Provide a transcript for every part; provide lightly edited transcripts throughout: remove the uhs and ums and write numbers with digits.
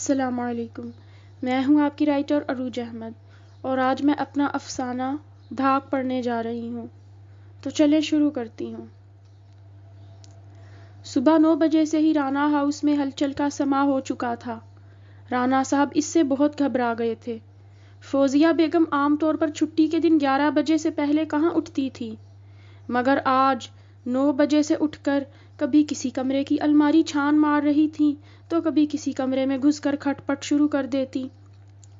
السلام علیکم، میں ہوں آپ کی رائٹر عروج احمد اور آج میں اپنا افسانہ دھاک پڑھنے جا رہی ہوں۔ تو چلیں شروع کرتی ہوں۔ صبح 9 بجے سے ہی رانا ہاؤس میں ہلچل کا سما ہو چکا تھا۔ رانا صاحب اس سے بہت گھبرا گئے تھے۔ فوزیہ بیگم عام طور پر چھٹی کے دن 11 بجے سے پہلے کہاں اٹھتی تھی، مگر آج 9 بجے سے اٹھ کر کبھی کسی کمرے کی الماری چھان مار رہی تھیں تو کبھی کسی کمرے میں گھس کر کھٹ پٹ شروع کر دیتی۔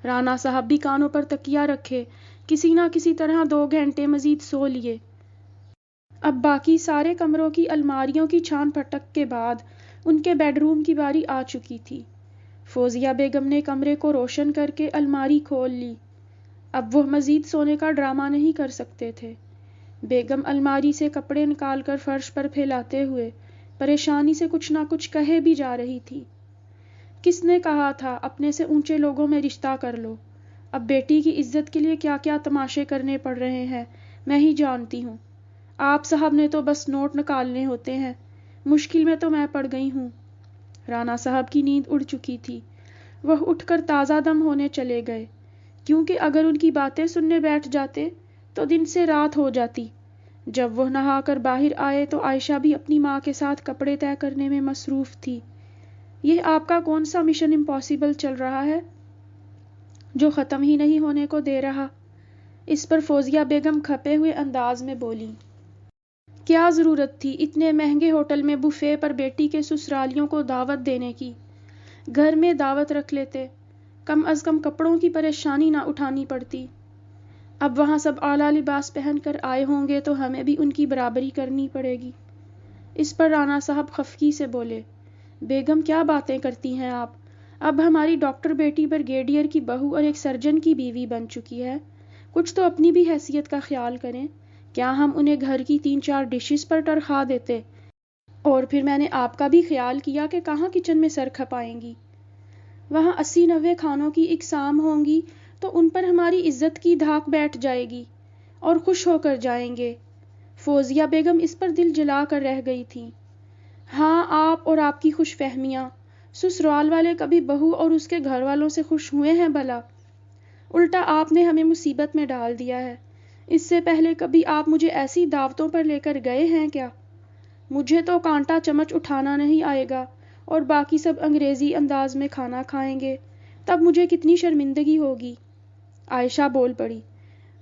رانا صاحب بھی کانوں پر تکیہ رکھے کسی نہ کسی طرح 2 گھنٹے مزید سو لیے۔ اب باقی سارے کمروں کی الماریوں کی چھان پھٹک کے بعد ان کے بیڈ روم کی باری آ چکی تھی۔ فوزیہ بیگم نے کمرے کو روشن کر کے الماری کھول لی۔ اب وہ مزید سونے کا ڈرامہ نہیں کر سکتے تھے۔ بیگم الماری سے کپڑے نکال کر فرش پر پھیلاتے ہوئے پریشانی سے کچھ نہ کچھ کہے بھی جا رہی تھی۔ کس نے کہا تھا اپنے سے اونچے لوگوں میں رشتہ کر لو؟ اب بیٹی کی عزت کے لیے کیا کیا تماشے کرنے پڑ رہے ہیں میں ہی جانتی ہوں۔ آپ صاحب نے تو بس نوٹ نکالنے ہوتے ہیں، مشکل میں تو میں پڑ گئی ہوں۔ رانا صاحب کی نیند اڑ چکی تھی۔ وہ اٹھ کر تازہ دم ہونے چلے گئے، کیونکہ اگر ان کی باتیں سننے بیٹھ جاتے تو دن سے رات ہو جاتی۔ جب وہ نہا کر باہر آئے تو عائشہ بھی اپنی ماں کے ساتھ کپڑے طے کرنے میں مصروف تھی۔ یہ آپ کا کون سا مشن امپاسبل چل رہا ہے جو ختم ہی نہیں ہونے کو دے رہا؟ اس پر فوزیہ بیگم کھپے ہوئے انداز میں بولی۔ کیا ضرورت تھی اتنے مہنگے ہوٹل میں بوفے پر بیٹی کے سسرالیوں کو دعوت دینے کی؟ گھر میں دعوت رکھ لیتے، کم از کم کپڑوں کی پریشانی نہ اٹھانی پڑتی۔ اب وہاں سب اعلیٰ لباس پہن کر آئے ہوں گے تو ہمیں بھی ان کی برابری کرنی پڑے گی۔ اس پر رانا صاحب خفگی سے بولے، بیگم کیا باتیں کرتی ہیں آپ؟ اب ہماری ڈاکٹر بیٹی بریگیڈیئر کی بہو اور ایک سرجن کی بیوی بن چکی ہے، کچھ تو اپنی بھی حیثیت کا خیال کریں۔ کیا ہم انہیں گھر کی 3-4 ڈشز پر تنخواہ دیتے؟ اور پھر میں نے آپ کا بھی خیال کیا کہ کہاں کچن میں سر کھپائیں گی۔ وہاں 80-90 کھانوں کی اقسام ہوں گی تو ان پر ہماری عزت کی دھاک بیٹھ جائے گی اور خوش ہو کر جائیں گے۔ فوزیہ بیگم اس پر دل جلا کر رہ گئی تھی۔ ہاں، آپ اور آپ کی خوش فہمیاں، سسرال والے کبھی بہو اور اس کے گھر والوں سے خوش ہوئے ہیں بھلا؟ الٹا آپ نے ہمیں مصیبت میں ڈال دیا ہے۔ اس سے پہلے کبھی آپ مجھے ایسی دعوتوں پر لے کر گئے ہیں کیا؟ مجھے تو کانٹا چمچ اٹھانا نہیں آئے گا اور باقی سب انگریزی انداز میں کھانا کھائیں گے، تب مجھے کتنی شرمندگی ہوگی۔ عائشہ بول پڑی،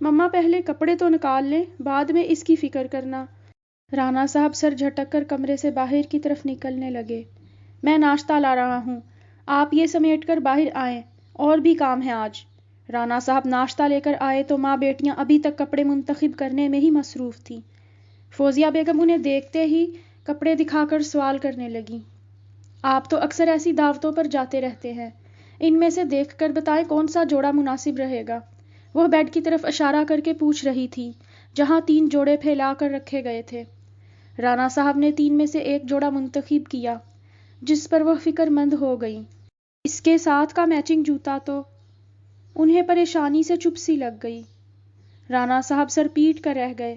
مما پہلے کپڑے تو نکال لیں، بعد میں اس کی فکر کرنا۔ رانا صاحب سر جھٹک کر کمرے سے باہر کی طرف نکلنے لگے۔ میں ناشتہ لا رہا ہوں، آپ یہ سمیٹ کر باہر آئیں، اور بھی کام ہے آج۔ رانا صاحب ناشتہ لے کر آئے تو ماں بیٹیاں ابھی تک کپڑے منتخب کرنے میں ہی مصروف تھیں۔ فوزیہ بیگم انہیں دیکھتے ہی کپڑے دکھا کر سوال کرنے لگیں، آپ تو اکثر ایسی دعوتوں پر جاتے رہتے ہیں، ان میں سے دیکھ کر بتائیں کون سا جوڑا مناسب رہے گا؟ وہ بیڈ کی طرف اشارہ کر کے پوچھ رہی تھی جہاں 3 جوڑے پھیلا کر رکھے گئے تھے۔ رانا صاحب نے 3 میں سے ایک جوڑا منتخب کیا، جس پر وہ فکر مند ہو گئیں۔ اس کے ساتھ کا میچنگ جوتا تو انہیں پریشانی سے چپ سی لگ گئی۔ رانا صاحب سر پیٹ کر رہ گئے۔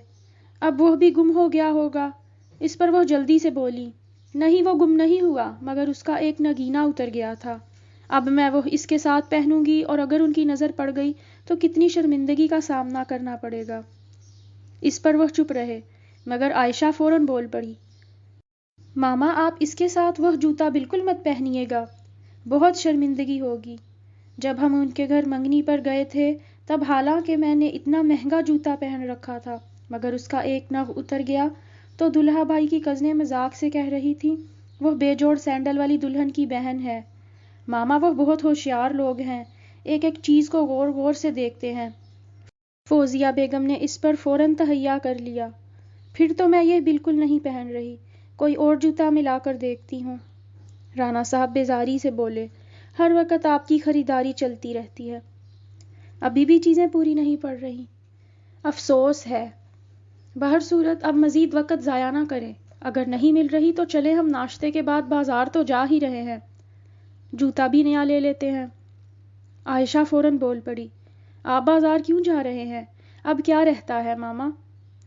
اب وہ بھی گم ہو گیا ہوگا؟ اس پر وہ جلدی سے بولی، نہیں وہ گم نہیں ہوا، مگر اس کا ایک نگینہ اتر گیا تھا۔ اب میں وہ اس کے ساتھ پہنوں گی اور اگر ان کی نظر پڑ گئی تو کتنی شرمندگی کا سامنا کرنا پڑے گا۔ اس پر وہ چپ رہے، مگر عائشہ فوراً بول پڑی، ماما آپ اس کے ساتھ وہ جوتا بالکل مت پہنیے گا، بہت شرمندگی ہوگی۔ جب ہم ان کے گھر منگنی پر گئے تھے تب حالانکہ میں نے اتنا مہنگا جوتا پہن رکھا تھا، مگر اس کا ایک نگ اتر گیا تو دلہا بھائی کی کزنیں مذاق سے کہہ رہی تھی وہ بے جوڑ سینڈل والی دلہن کی بہن ہے۔ ماما وہ بہت ہوشیار لوگ ہیں، ایک ایک چیز کو غور غور سے دیکھتے ہیں۔ فوزیہ بیگم نے اس پر فوراً تہیہ کر لیا، پھر تو میں یہ بالکل نہیں پہن رہی، کوئی اور جوتا ملا کر دیکھتی ہوں۔ رانا صاحب بیزاری سے بولے، ہر وقت آپ کی خریداری چلتی رہتی ہے، ابھی بھی چیزیں پوری نہیں پڑ رہی۔ افسوس ہے، بہر صورت اب مزید وقت ضائع نہ کریں، اگر نہیں مل رہی تو چلے ہم ناشتے کے بعد بازار تو جا ہی رہے ہیں، جوتا بھی نیا لے لیتے ہیں۔ عائشہ فوراً بول پڑی، آپ بازار کیوں جا رہے ہیں؟ اب کیا رہتا ہے ماما؟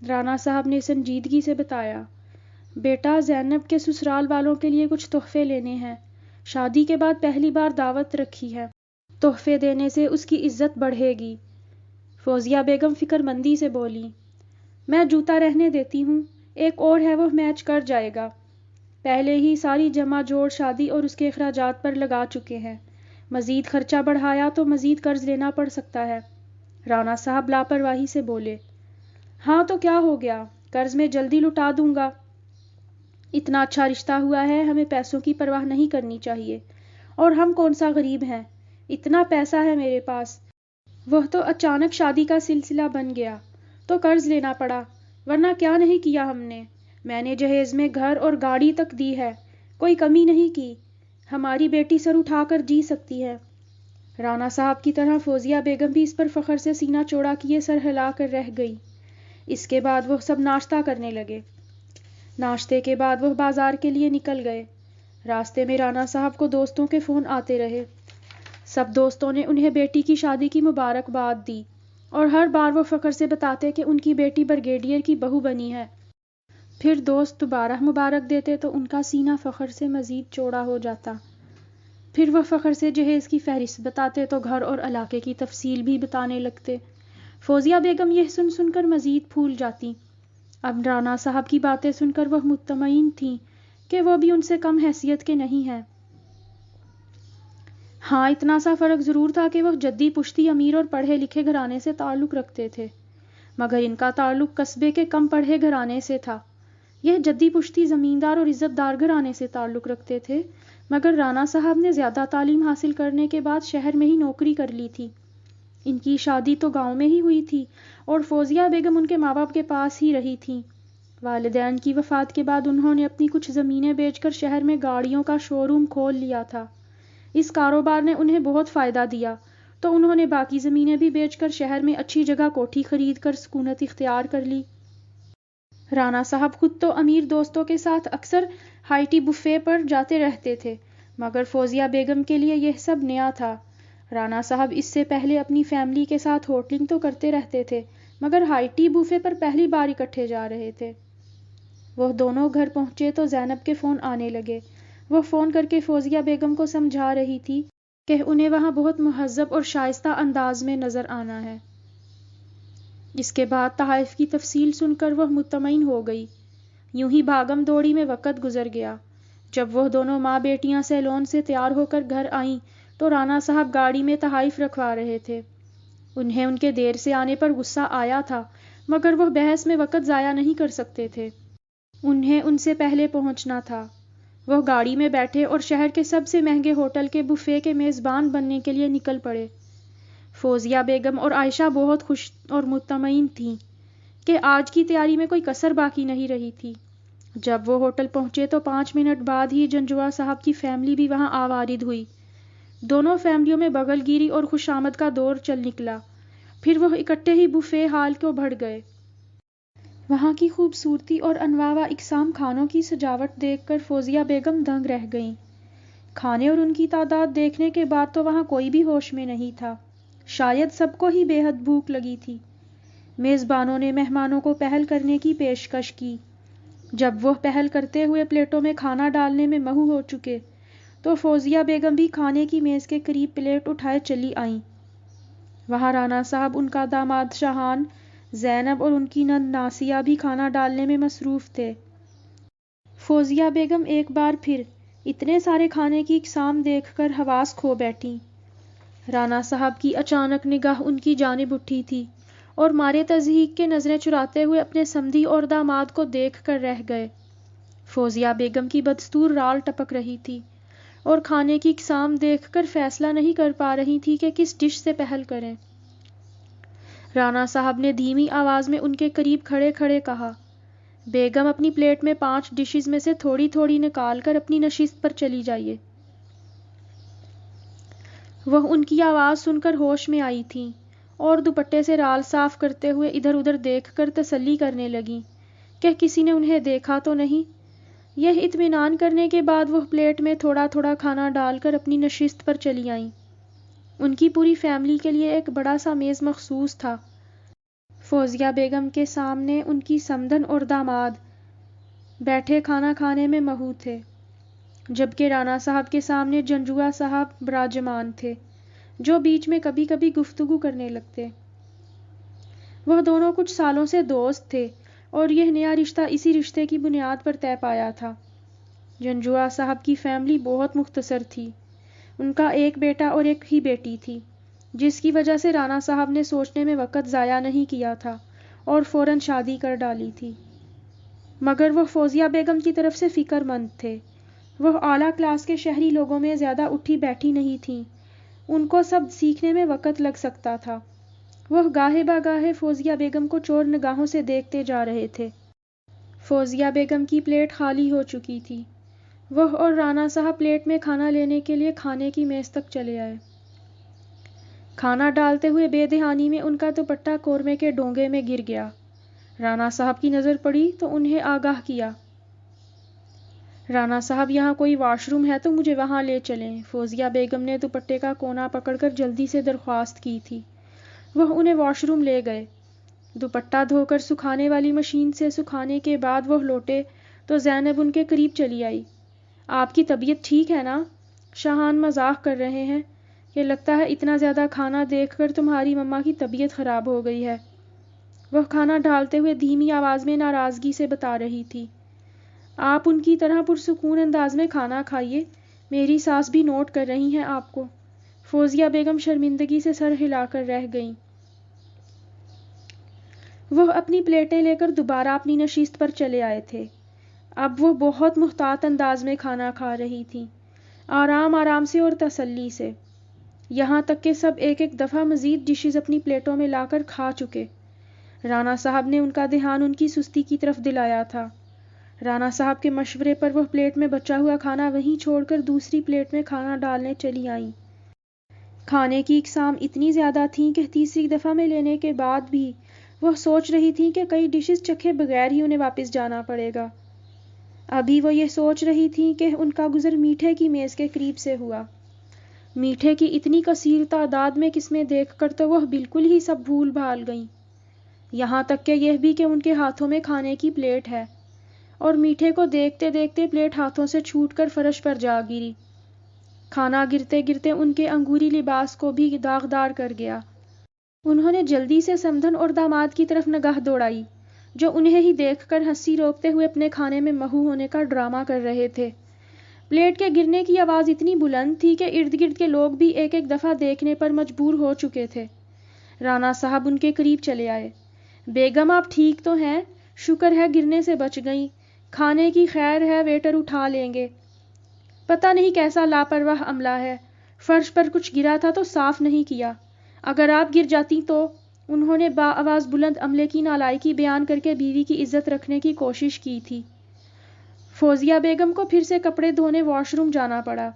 رانا صاحب نے سنجیدگی سے بتایا، بیٹا زینب کے سسرال والوں کے لیے کچھ تحفے لینے ہیں، شادی کے بعد پہلی بار دعوت رکھی ہے، تحفے دینے سے اس کی عزت بڑھے گی۔ فوزیہ بیگم فکر مندی سے بولی۔ میں جوتا رہنے دیتی ہوں، ایک اور ہے وہ میچ کر جائے گا۔ پہلے ہی ساری جمع جوڑ شادی اور اس کے اخراجات پر لگا چکے ہیں، مزید خرچہ بڑھایا تو مزید قرض لینا پڑ سکتا ہے۔ رانا صاحب لاپرواہی سے بولے۔ ہاں تو کیا ہو گیا، قرض میں جلدی لٹا دوں گا۔ اتنا اچھا رشتہ ہوا ہے، ہمیں پیسوں کی پرواہ نہیں کرنی چاہیے، اور ہم کون سا غریب ہیں، اتنا پیسہ ہے میرے پاس۔ وہ تو اچانک شادی کا سلسلہ بن گیا تو قرض لینا پڑا، ورنہ کیا نہیں کیا ہم نے۔ میں نے جہیز میں گھر اور گاڑی تک دی ہے، کوئی کمی نہیں کی۔ ہماری بیٹی سر اٹھا کر جی سکتی ہے۔ رانا صاحب کی طرح فوزیہ بیگم بھی اس پر فخر سے سینہ چوڑا کیے سر ہلا کر رہ گئی۔ اس کے بعد وہ سب ناشتہ کرنے لگے۔ ناشتے کے بعد وہ بازار کے لیے نکل گئے۔ راستے میں رانا صاحب کو دوستوں کے فون آتے رہے۔ سب دوستوں نے انہیں بیٹی کی شادی کی مبارکباد دی، اور ہر بار وہ فخر سے بتاتے کہ ان کی بیٹی بریگیڈیئر کی بہو بنی ہے۔ پھر دوست دوبارہ مبارک دیتے تو ان کا سینہ فخر سے مزید چوڑا ہو جاتا۔ پھر وہ فخر سے جہیز کی فہرست بتاتے تو گھر اور علاقے کی تفصیل بھی بتانے لگتے۔ فوزیہ بیگم یہ سن سن کر مزید پھول جاتی۔ اب رانا صاحب کی باتیں سن کر وہ مطمئن تھیں کہ وہ بھی ان سے کم حیثیت کے نہیں ہیں۔ ہاں اتنا سا فرق ضرور تھا کہ وہ جدی پشتی امیر اور پڑھے لکھے گھرانے سے تعلق رکھتے تھے، مگر ان کا تعلق قصبے کے کم پڑھے گھرانے سے تھا۔ یہ جدی پشتی زمیندار اور عزت دار گھرانے سے تعلق رکھتے تھے، مگر رانا صاحب نے زیادہ تعلیم حاصل کرنے کے بعد شہر میں ہی نوکری کر لی تھی۔ ان کی شادی تو گاؤں میں ہی ہوئی تھی، اور فوزیہ بیگم ان کے ماں باپ کے پاس ہی رہی تھیں۔ والدین کی وفات کے بعد انہوں نے اپنی کچھ زمینیں بیچ کر شہر میں گاڑیوں کا شو روم کھول لیا تھا۔ اس کاروبار نے انہیں بہت فائدہ دیا، تو انہوں نے باقی زمینیں بھی بیچ کر شہر میں اچھی جگہ کوٹھی خرید کر سکونت اختیار کر لی۔ رانا صاحب خود تو امیر دوستوں کے ساتھ اکثر ہائی ٹی بفے پر جاتے رہتے تھے، مگر فوزیہ بیگم کے لیے یہ سب نیا تھا۔ رانا صاحب اس سے پہلے اپنی فیملی کے ساتھ ہوٹلنگ تو کرتے رہتے تھے، مگر ہائی ٹی بفے پر پہلی بار اکٹھے جا رہے تھے۔ وہ دونوں گھر پہنچے تو زینب کے فون آنے لگے۔ وہ فون کر کے فوزیہ بیگم کو سمجھا رہی تھی کہ انہیں وہاں بہت مہذب اور شائستہ انداز میں نظر آنا ہے۔ اس کے بعد تحائف کی تفصیل سن کر وہ مطمئن ہو گئی۔ یوں ہی بھاگم دوڑی میں وقت گزر گیا۔ جب وہ دونوں ماں بیٹیاں سیلون سے تیار ہو کر گھر آئیں تو رانا صاحب گاڑی میں تحائف رکھوا رہے تھے۔ انہیں ان کے دیر سے آنے پر غصہ آیا تھا، مگر وہ بحث میں وقت ضائع نہیں کر سکتے تھے۔ انہیں ان سے پہلے پہنچنا تھا۔ وہ گاڑی میں بیٹھے اور شہر کے سب سے مہنگے ہوٹل کے بفے کے میزبان بننے کے لیے نکل پڑے۔ فوزیہ بیگم اور عائشہ بہت خوش اور مطمئن تھیں کہ آج کی تیاری میں کوئی کسر باقی نہیں رہی تھی۔ جب وہ ہوٹل پہنچے تو 5 منٹ بعد ہی جنجوا صاحب کی فیملی بھی وہاں آوارد ہوئی۔ دونوں فیملیوں میں بغل گیری اور خوش آمد کا دور چل نکلا۔ پھر وہ اکٹھے ہی بفے ہال کو بڑھ گئے۔ وہاں کی خوبصورتی اور انواع و اقسام کھانوں کی سجاوٹ دیکھ کر فوزیہ بیگم دنگ رہ گئیں۔ کھانے اور ان کی تعداد دیکھنے کے بعد تو وہاں کوئی بھی ہوش میں نہیں تھا۔ شاید سب کو ہی بے حد بھوک لگی تھی۔ میزبانوں نے مہمانوں کو پہل کرنے کی پیشکش کی۔ جب وہ پہل کرتے ہوئے پلیٹوں میں کھانا ڈالنے میں مہو ہو چکے تو فوزیہ بیگم بھی کھانے کی میز کے قریب پلیٹ اٹھائے چلی آئیں۔ وہاں رانا صاحب، ان کا داماد شاہان، زینب اور ان کی نند ناسیہ بھی کھانا ڈالنے میں مصروف تھے۔ فوزیہ بیگم ایک بار پھر اتنے سارے کھانے کی اقسام دیکھ کر حواس کھو بیٹھیں۔ رانا صاحب کی اچانک نگاہ ان کی جانب اٹھی تھی اور مارے تضحیک کے نظریں چراتے ہوئے اپنے سمدھی اور داماد کو دیکھ کر رہ گئے۔ فوزیہ بیگم کی بدستور رال ٹپک رہی تھی اور کھانے کی اقسام دیکھ کر فیصلہ نہیں کر پا رہی تھی کہ کس ڈش سے پہل کریں۔ رانا صاحب نے دھیمی آواز میں ان کے قریب کھڑے کھڑے کہا، بیگم اپنی پلیٹ میں 5 ڈشز میں سے تھوڑی تھوڑی نکال کر اپنی نشست پر چلی جائیے۔ وہ ان کی آواز سن کر ہوش میں آئی تھیں اور دوپٹے سے رال صاف کرتے ہوئے ادھر ادھر دیکھ کر تسلی کرنے لگیں کہ کسی نے انہیں دیکھا تو نہیں۔ یہ اطمینان کرنے کے بعد وہ پلیٹ میں تھوڑا تھوڑا کھانا ڈال کر اپنی نشست پر چلی آئیں۔ ان کی پوری فیملی کے لیے ایک بڑا سا میز مخصوص تھا۔ فوزیہ بیگم کے سامنے ان کی سمدن اور داماد بیٹھے کھانا کھانے میں مہو تھے۔ جبکہ رانا صاحب کے سامنے جنجوعہ صاحب براجمان تھے، جو بیچ میں کبھی کبھی گفتگو کرنے لگتے۔ وہ دونوں کچھ سالوں سے دوست تھے اور یہ نیا رشتہ اسی رشتے کی بنیاد پر طے پایا تھا۔ جنجوعہ صاحب کی فیملی بہت مختصر تھی۔ ان کا ایک بیٹا اور ایک ہی بیٹی تھی، جس کی وجہ سے رانا صاحب نے سوچنے میں وقت ضائع نہیں کیا تھا اور فوراً شادی کر ڈالی تھی۔ مگر وہ فوزیہ بیگم کی طرف سے فکر مند تھے۔ وہ اعلیٰ کلاس کے شہری لوگوں میں زیادہ اٹھی بیٹھی نہیں تھیں، ان کو سب سیکھنے میں وقت لگ سکتا تھا۔ وہ گاہے بگاہے فوزیہ بیگم کو چور نگاہوں سے دیکھتے جا رہے تھے۔ فوزیہ بیگم کی پلیٹ خالی ہو چکی تھی۔ وہ اور رانا صاحب پلیٹ میں کھانا لینے کے لیے کھانے کی میز تک چلے آئے۔ کھانا ڈالتے ہوئے بے دہانی میں ان کا دوپٹہ قورمے کے ڈونگے میں گر گیا۔ رانا صاحب کی نظر پڑی تو انہیں آگاہ کیا۔ رانا صاحب، یہاں کوئی واش روم ہے تو مجھے وہاں لے چلیں۔ فوزیہ بیگم نے دوپٹے کا کونا پکڑ کر جلدی سے درخواست کی تھی۔ وہ انہیں واش روم لے گئے۔ دوپٹہ دھو کر سکھانے والی مشین سے سکھانے کے بعد وہ لوٹے تو زینب ان کے قریب چلی آئی۔ آپ کی طبیعت ٹھیک ہے نا؟ شاہان مذاق کر رہے ہیں کہ لگتا ہے اتنا زیادہ کھانا دیکھ کر تمہاری مما کی طبیعت خراب ہو گئی ہے۔ وہ کھانا ڈالتے ہوئے دھیمی آواز میں ناراضگی سے بتا رہی تھی۔ آپ ان کی طرح پرسکون انداز میں کھانا کھائیے، میری ساس بھی نوٹ کر رہی ہیں آپ کو۔ فوزیہ بیگم شرمندگی سے سر ہلا کر رہ گئیں۔ وہ اپنی پلیٹیں لے کر دوبارہ اپنی نشست پر چلے آئے تھے۔ اب وہ بہت محتاط انداز میں کھانا کھا رہی تھیں، آرام آرام سے اور تسلی سے، یہاں تک کہ سب ایک ایک دفعہ مزید ڈشز اپنی پلیٹوں میں لا کر کھا چکے۔ رانا صاحب نے ان کا دھیان ان کی سستی کی طرف دلایا تھا۔ رانا صاحب کے مشورے پر وہ پلیٹ میں بچا ہوا کھانا وہیں چھوڑ کر دوسری پلیٹ میں کھانا ڈالنے چلی آئیں۔ کھانے کی اقسام اتنی زیادہ تھیں کہ تیسری دفعہ میں لینے کے بعد بھی وہ سوچ رہی تھیں کہ کئی ڈشز چکھے بغیر ہی انہیں واپس جانا پڑے گا۔ ابھی وہ یہ سوچ رہی تھیں کہ ان کا گزر میٹھے کی میز کے قریب سے ہوا۔ میٹھے کی اتنی کثیر تعداد میں قسمیں دیکھ کر تو وہ بالکل ہی سب بھول بھال گئیں، یہاں تک کہ یہ بھی کہ ان کے ہاتھوں میں کھانے کی پلیٹ ہے، اور میٹھے کو دیکھتے دیکھتے پلیٹ ہاتھوں سے چھوٹ کر فرش پر جا گری۔ کھانا گرتے گرتے ان کے انگوری لباس کو بھی داغدار کر گیا۔ انہوں نے جلدی سے سمدھن اور داماد کی طرف نگاہ دوڑائی، جو انہیں ہی دیکھ کر ہنسی روکتے ہوئے اپنے کھانے میں مہو ہونے کا ڈرامہ کر رہے تھے۔ پلیٹ کے گرنے کی آواز اتنی بلند تھی کہ ارد گرد کے لوگ بھی ایک ایک دفعہ دیکھنے پر مجبور ہو چکے تھے۔ رانا صاحب ان کے قریب چلے آئے۔ بیگم، آپ ٹھیک تو ہیں؟ شکر ہے گرنے سے بچ گئیں۔ کھانے کی خیر ہے، ویٹر اٹھا لیں گے۔ پتہ نہیں کیسا لاپرواہ عملہ ہے، فرش پر کچھ گرا تھا تو صاف نہیں کیا، اگر آپ گر جاتی تو۔ انہوں نے بآواز بلند عملے کی نالائکی بیان کر کے بیوی کی عزت رکھنے کی کوشش کی تھی۔ فوزیہ بیگم کو پھر سے کپڑے دھونے واش روم جانا پڑا۔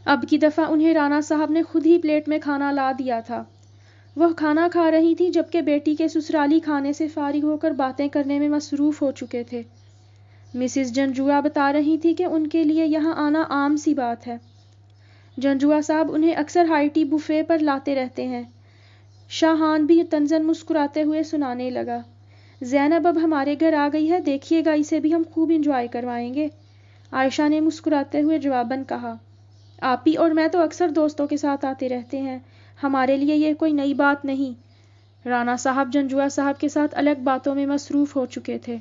اب کی دفعہ انہیں رانا صاحب نے خود ہی پلیٹ میں کھانا لا دیا تھا۔ وہ کھانا کھا رہی تھیں جبکہ بیٹی کے سسرالی کھانے سے فارغ ہو کر باتیں کرنے میں مصروف ہو چکے تھے۔ مسز جنجوعہ بتا رہی تھی کہ ان کے لیے یہاں آنا عام سی بات ہے۔ جنجوعہ صاحب انہیں اکثر ہائی ٹی بوفے پر لاتے رہتے ہیں۔ شاہان بھی طنزاً مسکراتے ہوئے سنانے لگا۔ زینب اب ہمارے گھر آ گئی ہے، دیکھیے گا اسے بھی ہم خوب انجوائے کروائیں گے، عائشہ نے مسکراتے ہوئے جواباً کہا۔ آپی اور میں تو اکثر دوستوں کے ساتھ آتے رہتے ہیں، ہمارے لیے یہ کوئی نئی بات نہیں۔ رانا صاحب جنجوعہ صاحب کے ساتھ الگ باتوں میں مصروف ہو چکے تھے۔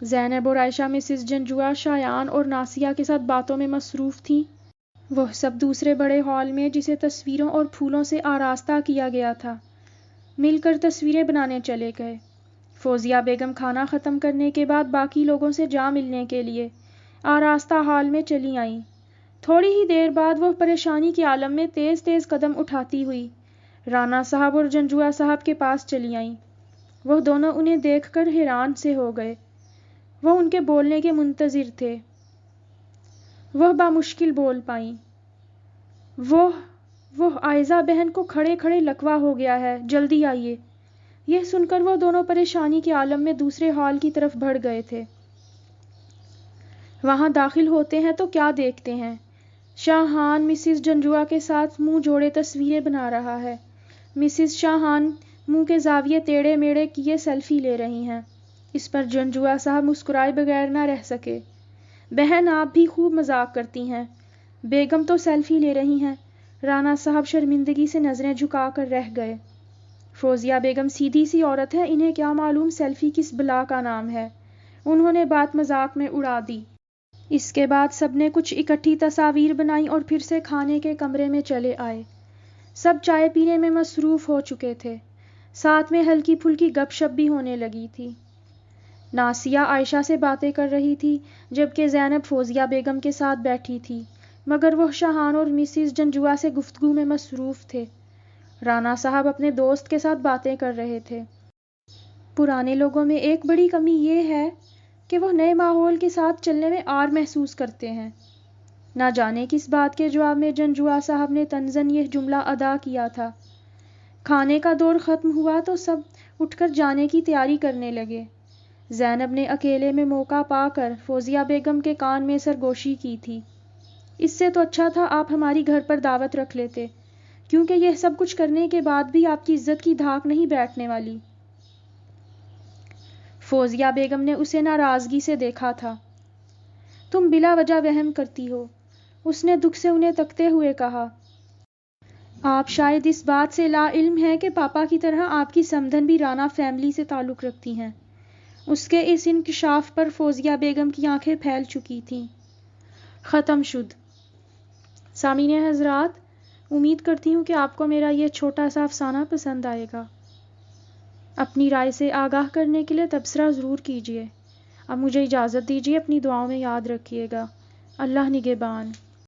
زینب اور عائشہ مسز جنجوعہ شایان اور ناسیہ کے ساتھ باتوں میں مصروف تھیں۔ وہ سب دوسرے بڑے ہال میں، جسے تصویروں اور پھولوں سے آراستہ کیا گیا تھا، مل کر تصویریں بنانے چلے گئے۔ فوزیہ بیگم کھانا ختم کرنے کے بعد باقی لوگوں سے جا ملنے کے لیے آراستہ ہال میں چلی آئیں۔ تھوڑی ہی دیر بعد وہ پریشانی کے عالم میں تیز تیز قدم اٹھاتی ہوئی رانا صاحب اور جنجوعہ صاحب کے پاس چلی آئیں۔ وہ دونوں انہیں دیکھ کر حیران سے ہو گئے۔ وہ ان کے بولنے کے منتظر تھے۔ وہ بامشکل بول پائیں۔ وہ عائزہ بہن کو کھڑے کھڑے لکوہ ہو گیا ہے، جلدی آئیے۔ یہ سن کر وہ دونوں پریشانی کے عالم میں دوسرے ہال کی طرف بڑھ گئے تھے۔ وہاں داخل ہوتے ہیں تو کیا دیکھتے ہیں، شاہان مسز جنجوعہ کے ساتھ منہ جوڑے تصویریں بنا رہا ہے۔ مسز شاہان منہ کے زاویے ٹیڑھے میڑھے کیے سیلفی لے رہی ہیں۔ اس پر جنجوعہ صاحب مسکرائے بغیر نہ رہ سکے۔ بہن آپ بھی خوب مذاق کرتی ہیں۔ بیگم تو سیلفی لے رہی ہیں۔ رانا صاحب شرمندگی سے نظریں جھکا کر رہ گئے۔ فوزیہ بیگم سیدھی سی عورت ہے، انہیں کیا معلوم سیلفی کس بلا کا نام ہے۔ انہوں نے بات مذاق میں اڑا دی۔ اس کے بعد سب نے کچھ اکٹھی تصاویر بنائی اور پھر سے کھانے کے کمرے میں چلے آئے۔ سب چائے پینے میں مصروف ہو چکے تھے، ساتھ میں ہلکی پھلکی گپ شپ بھی ہونے لگی تھی۔ ناسیہ عائشہ سے باتیں کر رہی تھی، جبکہ زینب فوزیہ بیگم کے ساتھ بیٹھی تھی، مگر وہ شاہان اور مسز جنجوعہ سے گفتگو میں مصروف تھے۔ رانا صاحب اپنے دوست کے ساتھ باتیں کر رہے تھے۔ پرانے لوگوں میں ایک بڑی کمی یہ ہے کہ وہ نئے ماحول کے ساتھ چلنے میں عار محسوس کرتے ہیں۔ نہ جانے کس بات کے جواب میں جنجوعہ صاحب نے طنزاً یہ جملہ ادا کیا تھا۔ کھانے کا دور ختم ہوا تو سب اٹھ کر جانے کی تیاری کرنے لگے۔ زینب نے اکیلے میں موقع پا کر فوزیہ بیگم کے کان میں سرگوشی کی تھی، اس سے تو اچھا تھا آپ ہماری گھر پر دعوت رکھ لیتے، کیونکہ یہ سب کچھ کرنے کے بعد بھی آپ کی عزت کی دھاک نہیں بیٹھنے والی۔ فوزیہ بیگم نے اسے ناراضگی سے دیکھا تھا۔ تم بلا وجہ وہم کرتی ہو، اس نے دکھ سے انہیں تکتے ہوئے کہا۔ آپ شاید اس بات سے لا علم ہیں کہ پاپا کی طرح آپ کی سمدھن بھی رانا فیملی سے تعلق رکھتی ہیں۔ اس کے اس انکشاف پر فوزیہ بیگم کی آنکھیں پھیل چکی تھیں۔ ختم شد۔ سامعین حضرات، امید کرتی ہوں کہ آپ کو میرا یہ چھوٹا سا افسانہ پسند آئے گا۔ اپنی رائے سے آگاہ کرنے کے لیے تبصرہ ضرور کیجیے۔ اب مجھے اجازت دیجیے، اپنی دعاؤں میں یاد رکھیے گا۔ اللہ نگہبان۔